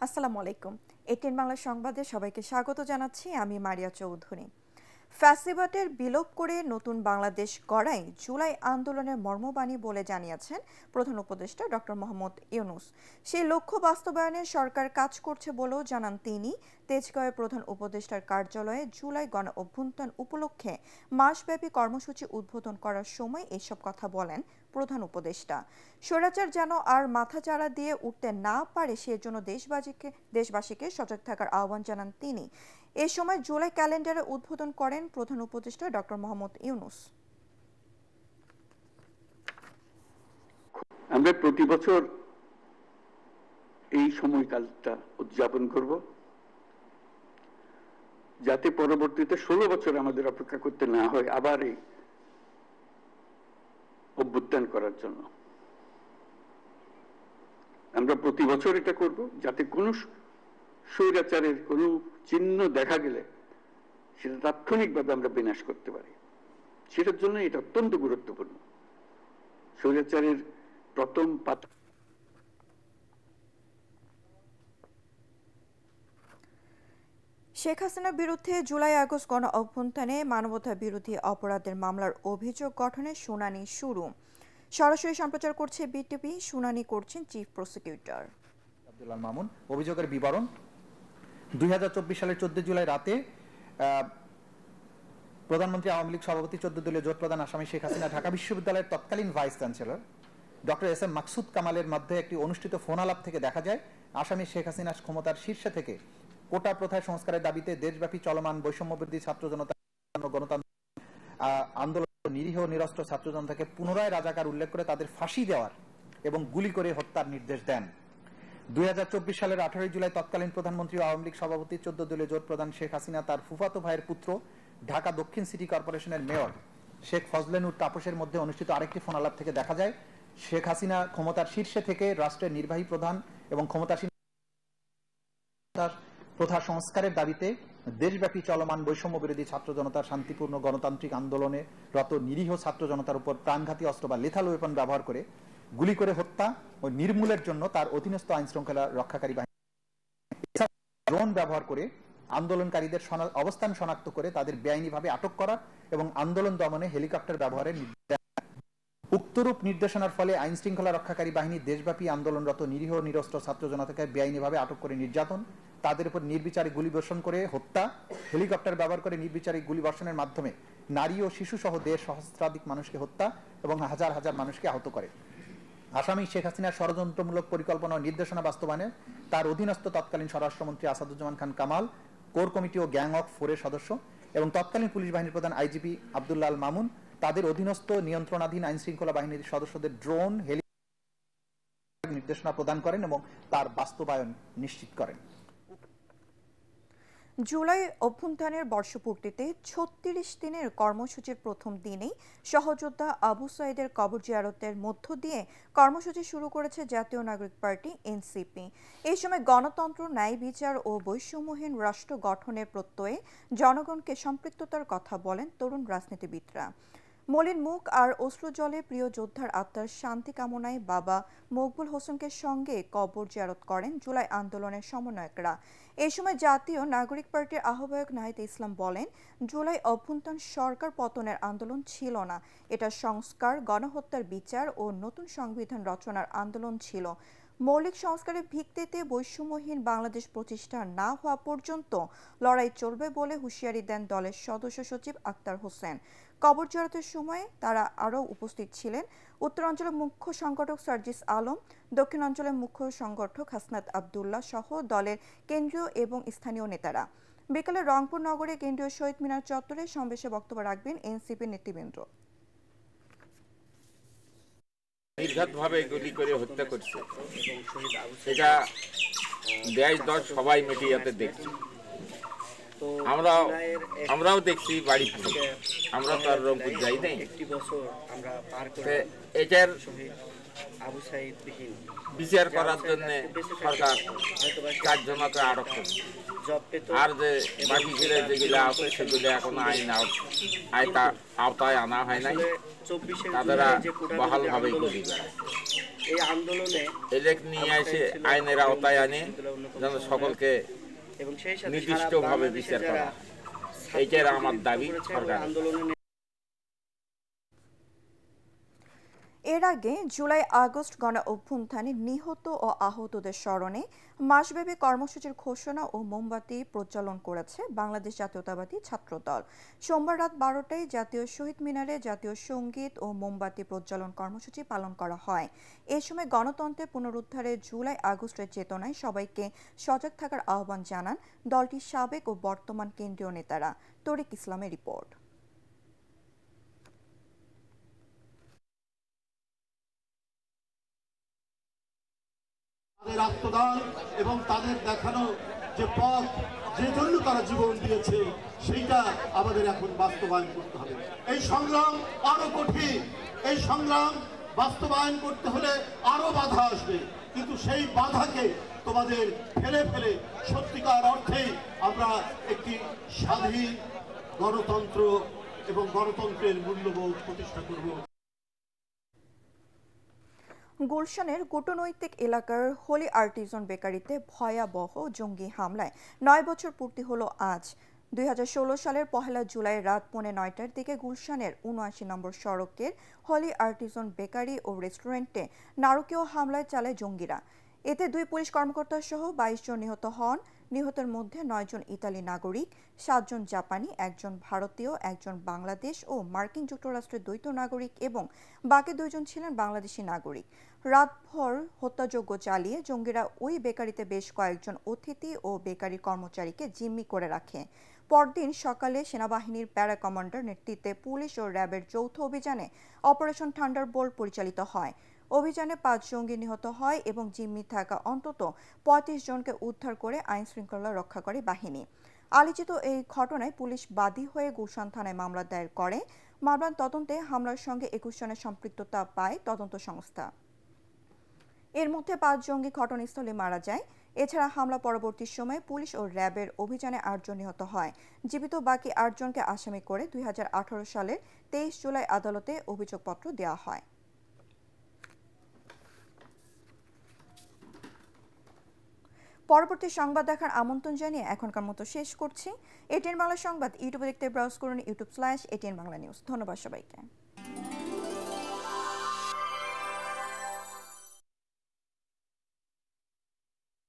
আসসালামু আলাইকুম। এটিএন বাংলা সংবাদে সবাইকে স্বাগত জানাচ্ছি। আমি মারিয়া চৌধুরী। ফ্যাসিবাদের বিলোপ করে নতুন বাংলাদেশ গড়াই জুলাই আন্দোলনের মর্মবাণী বলে জানিয়েছেন প্রধান উপদেষ্টা ডক্টর মোহাম্মদ ইউনূস। সেই লক্ষ্য বাস্তবায়নে সরকার কাজ করছে বলেও জানান তিনি। তেজগাঁওয়ের প্রধান উপদেষ্টার কার্যালয়ে জুলাই গণ অভ্যুত্থান উপলক্ষে মাসব্যাপী কর্মসূচি উদ্বোধন করার সময় এসব কথা বলেন প্রধান উপদেষ্টা। স্বৈরাচার যেন আর মাথাচাড়া দিয়ে উঠতে না পারে সেজন্য দেশবাসীকে সজাগ থাকার আহ্বান জানান তিনি। এ সময় জুলাই ক্যালেন্ডারে উদ্বোধন করেন প্রধান উপদেষ্টা ডক্টর মোহাম্মদ ইউনূস। আমরা প্রতি বছর এই সময়কালটা উদযাপন করব, যাতে পরবর্তীতে 16 বছর আমাদের অপেক্ষা করতে না হয় আবার এই অভ্যুত্থান করার জন্য। আমরা প্রতি বছর এটা করব, যাতে কোনো স্বৈরাচারের কোনো চিহ্ন দেখা গেলে সেটা তাৎক্ষণিকভাবে আমরা বিনাশ করতে পারি। সেটার জন্য এটা অত্যন্ত গুরুত্বপূর্ণ। স্বৈরাচারের প্রথম পাতা। শেখ হাসিনার বিরুদ্ধে জুলাই আগস্ট গণ অভ্যুত্থানে মানবতা বিরোধী অপরাধের মামলার অভিযোগ গঠনের শুনানি শুরু। সরাসরি সম্প্রচার করছে বিটিভি। শুনানি করছেন চিফ প্রসিকিউটর আব্দুল্লাহ মামুন। অভিযোগের বিবরণ: 2024 সালের 14 জুলাই রাতে প্রধানমন্ত্রী আওয়ামী লীগ সভাপতি 14 দলীয় জোট প্রধান আসামি শেখ হাসিনা ঢাকা বিশ্ববিদ্যালয়ের তৎকালীন vice chancellor doctor S M Maksud কামালের মধ্যে একটি অনুষ্ঠিত ফোন আলাপ থেকে দেখা যায় আসামি শেখ হাসিনা ক্ষমতার শীর্ষে থেকে কোটা প্রথায় সংস্কারের দাবিতে দেশব্যাপী চলমান বৈষম্যবিরোধী ছাত্র জনতা গণতান্ত্রিক আন্দোলন নিরীহ নিরস্ত্র ছাত্র জনতাকে পুনরায় রাজাকার উল্লেখ করে তাদের ফাঁসি দেওয়ার এবং গুলি করে হত্যার নির্দেশ দেন। 2024 সালের 18 জুলাই তৎকালীন প্রধানমন্ত্রী আওয়ামী লীগ সভাপতি 14 দলীয় জোট প্রধান শেখ হাসিনা তার ফুফাতো ভাইয়ের পুত্র ঢাকা দক্ষিণ সিটি কর্পোরেশনের মেয়র শেখ ফজলেনুর তাপসের মধ্যে অনুষ্ঠিত আরেকটি ফোন আলাপ থেকে দেখা যায় শেখ হাসিনা ক্ষমতার শীর্ষে থেকে রাষ্ট্রের নির্বাহী প্রধান এবং ক্ষমতাসীন প্রথা সংস্কারের দাবিতে দেশব্যাপী চলমান বৈষম্য বিরোধী ছাত্র জনতার শান্তিপূর্ণ গণতান্ত্রিক আন্দোলনে রত নিরীহ ছাত্র জনতার উপর প্রাণঘাতী অস্ত্র বা লেথাল ওয়েপন ব্যবহার করে গুলি করে হত্যা ও নির্মূলের জন্য তার অধীনস্থ আইন শৃঙ্খলা রক্ষাকারী বাহিনী ড্রোন ব্যবহার করে আন্দোলনকারীদের অবস্থান শনাক্ত করে তাদের বেআইনিভাবে আটক করা এবং আন্দোলন দমনে হেলিকপ্টার ব্যবহারের নির্দেশ। উক্তরূপ নির্দেশনার ফলে আইন শৃঙ্খলা রক্ষাকারী বাহিনী দেশব্যাপী আন্দোলনরত নিরীহ নিরস্ত্র ছাত্র জনতাকে বেআইনিভাবে আটক করে নির্যাতন, তাদের উপর নির্বিচারে গুলিবর্ষণ করে হত্যা, হেলিকপ্টার ব্যবহার করে নির্বিচারে গুলিবর্ষণের মাধ্যমে নারী ও শিশু সহ সহস্রাধিক মানুষকে হত্যা এবং হাজার হাজার মানুষকে আহত করে। আসামি শেখ হাসিনার ষড়যন্ত্রমূলক পরিকল্পনা ও নির্দেশনা বাস্তবায়নে তার অধীনস্থ তৎকালীন স্বরাষ্ট্রমন্ত্রী আসাদুজ্জামান খান কামাল, কোর কমিটি ও গ্যাং অফ 4 এর সদস্য এবং তৎকালীন পুলিশ বাহিনীর প্রধান আইজিপি আব্দুল্লাহ আল মামুন তাদের অধীনস্থ নিয়ন্ত্রণাধীন আইন শৃঙ্খলা বাহিনীর সদস্যদের ড্রোন হেলিকপ্টার নির্দেশনা প্রদান করেন এবং তার বাস্তবায়ন নিশ্চিত করেন। জুলাই অভ্যুত্থানের বর্ষপূর্তিতে 36 দিনের কর্মসূচির প্রথম দিনেই সহযোদ্ধা আবু সাইদের কবর জিয়ারতের মধ্য দিয়ে কর্মসূচি শুরু করেছে জাতীয় নাগরিক পার্টি এনসিপি। এই সময় গণতন্ত্র, ন্যায় বিচার ও বৈষম্যহীন রাষ্ট্র গঠনের প্রত্যয়ে জনগণকে সম্পৃক্ততার কথা বলেন তরুণ রাজনীতিবিদরা। মলিন মুখ আর অশ্রু জলে প্রিয় যোদ্ধার আত্মার শান্তি কামনায় বাবা মকবুল হোসেনকে সঙ্গে কবর জিয়ারত করেন জুলাই আন্দোলনের সমন্বয়করা। এই সময় জাতীয় নাগরিক পার্টির আহ্বায়ক নাহিদ ইসলাম বলেন, জুলাই অভ্যুত্থান সরকার পতনের আন্দোলন ছিল না, এটা সংস্কার, গণহত্যার বিচার ও নতুন সংবিধান রচনার আন্দোলন ছিল। মৌলিক সংস্কারের ভিত্তিতে বৈষম্যহীন বাংলাদেশ প্রতিষ্ঠা না হওয়া পর্যন্ত লড়াই চলবে বলে হুঁশিয়ারি দেন দলের সদস্য সচিব আক্তার হোসেন। কবর জিয়ারতের সময় তারা আরও উপস্থিত ছিলেন উত্তরাঞ্চলের মুখ্য সংগঠক সার্জিস আলম, দক্ষিণাঞ্চলের মুখ্য সংগঠক হাসনাত আবদুল্লাহ সহ দলের কেন্দ্রীয় এবং স্থানীয় নেতারা। বিকালে রংপুর নগরে কেন্দ্রীয় শহীদ মিনার চত্বরে সমাবেশে বক্তব্য রাখবেন এনসিপির নেতৃবৃন্দ। নির্ঘাতভাবে গুলি করে হত্যা করছে, এটা দেশ দশ সবাই মিডিয়াতে দেখছি, আমরাও দেখছি বাড়ি থেকে, আমরা তো আর রংপুর যাই নাই। এটার বিচার করার জন্য সরকার 4 জনকে আটক করছে, আর যে বাকি যেগুলো আছে সেগুলো এখনো আওতায় আনা হয় নাই, তাদেরা বহালভাবে গুলি বেড়ায়। এই আন্দোলনে এলেক নিয়ে এসে আইনের আওতায় আনে যেন সকলকে এবং সেই সাথে নির্দিষ্টভাবে বিচার করা, এইটাই আমার দাবি সরকার। আন্দোলনে এর আগে জুলাই আগস্ট গণ অভ্যুত্থানে নিহত ও আহতদের স্মরণে মাসব্যাপী কর্মসূচির ঘোষণা ও মোমবাতি প্রজ্বলন করেছে বাংলাদেশ জাতীয়তাবাদী ছাত্রদল। সোমবার রাত 12টায় জাতীয় শহীদ মিনারে জাতীয় সঙ্গীত ও মোমবাতি প্রজ্বলন কর্মসূচি পালন করা হয়। এ সময় গণতন্ত্রের পুনরুদ্ধারে জুলাই আগস্টের চেতনায় সবাইকে সজাগ থাকার আহ্বান জানান দলটির সাবেক ও বর্তমান কেন্দ্রীয় নেতারা। তরিক ইসলামের রিপোর্ট। তাদের আত্মদান এবং তাদের দেখানো যে পথ, যে জন্য তারা জীবন দিয়েছে, সেইটা আমাদের এখন বাস্তবায়ন করতে হবে। এই সংগ্রাম আরো কঠিন, এই সংগ্রাম বাস্তবায়ন করতে হলে আরো বাধা আসবে, কিন্তু সেই বাধাকে তোমাদের ফেলে ফেলে সত্যিকার অর্থেই আমরা একটি স্বাধীন গণতন্ত্র এবং গণতন্ত্রের মূল্যবোধ প্রতিষ্ঠা করব। গুলশানের কূটনৈতিক এলাকার হোলি আর্টিজান বেকারিতে ভয়াবহ জঙ্গি হামলায় 9 বছর পূর্তি হলো আজ। 2016 সালের 1 জুলাই রাত 9:30টার দিকে গুলশানের 79 নম্বর সড়কের হোলি আর্টিজান বেকারি ও রেস্টুরেন্টে নারকীয় হামলায় চালায় জঙ্গিরা। এতে 2 পুলিশ কর্মকর্তা সহ 22 জন নিহত হন। নিহতের মধ্যে 9 জন ইতালি নাগরিক, 7 জন জাপানি, 1 জন ভারতীয়, 1 জন বাংলাদেশ ও মার্কিন যুক্তরাষ্ট্রের দ্বৈত নাগরিক এবং বাকি 2 জন ছিলেন বাংলাদেশি নাগরিক। রাতভর হত্যাযজ্ঞ চালিয়ে জঙ্গিরা ওই বেকারিতে বেশ কয়েকজন অতিথি ও বেকারি কর্মচারীকে জিম্মি করে রাখে। পরদিন সকালে সেনাবাহিনীর প্যারা কমান্ডার নেতৃত্বে পুলিশ ও র্যাবের যৌথ অভিযানে অপারেশন থান্ডারবোল্ট পরিচালিত হয়। অভিযানে 5 জঙ্গি নিহত হয় এবং জিম্মি থাকা অন্তত 35 জনকে উদ্ধার করে আইন শৃঙ্খলা রক্ষাকারী বাহিনী। আলোচিত এই ঘটনায় পুলিশ বাদী হয়ে গুলশান থানায় মামলা দায়ের করে। মামলার তদন্তে হামলার সঙ্গে 21 জনের সম্পৃক্ততা পায় তদন্ত সংস্থা। এর মধ্যে 5 জঙ্গি ঘটনাস্থলে মারা যায়। এছাড়া হামলা পরবর্তী সময়ে পুলিশ ও র্যাবের অভিযানে 8 জন নিহত হয়। জীবিত বাকি 8 জনকে আসামি করে 2018 সালের 23 জুলাই আদালতে অভিযোগপত্র দেওয়া হয়। পরবর্তী সংবাদ দেখার আমন্ত্রণ জানিয়ে এখনকার মতো শেষ করছি। এটিএন বাংলা সংবাদ ইউটিউবে দেখতে ব্রাউজ করুন youtube/ATN Bangla News। ধন্যবাদ সবাইকে।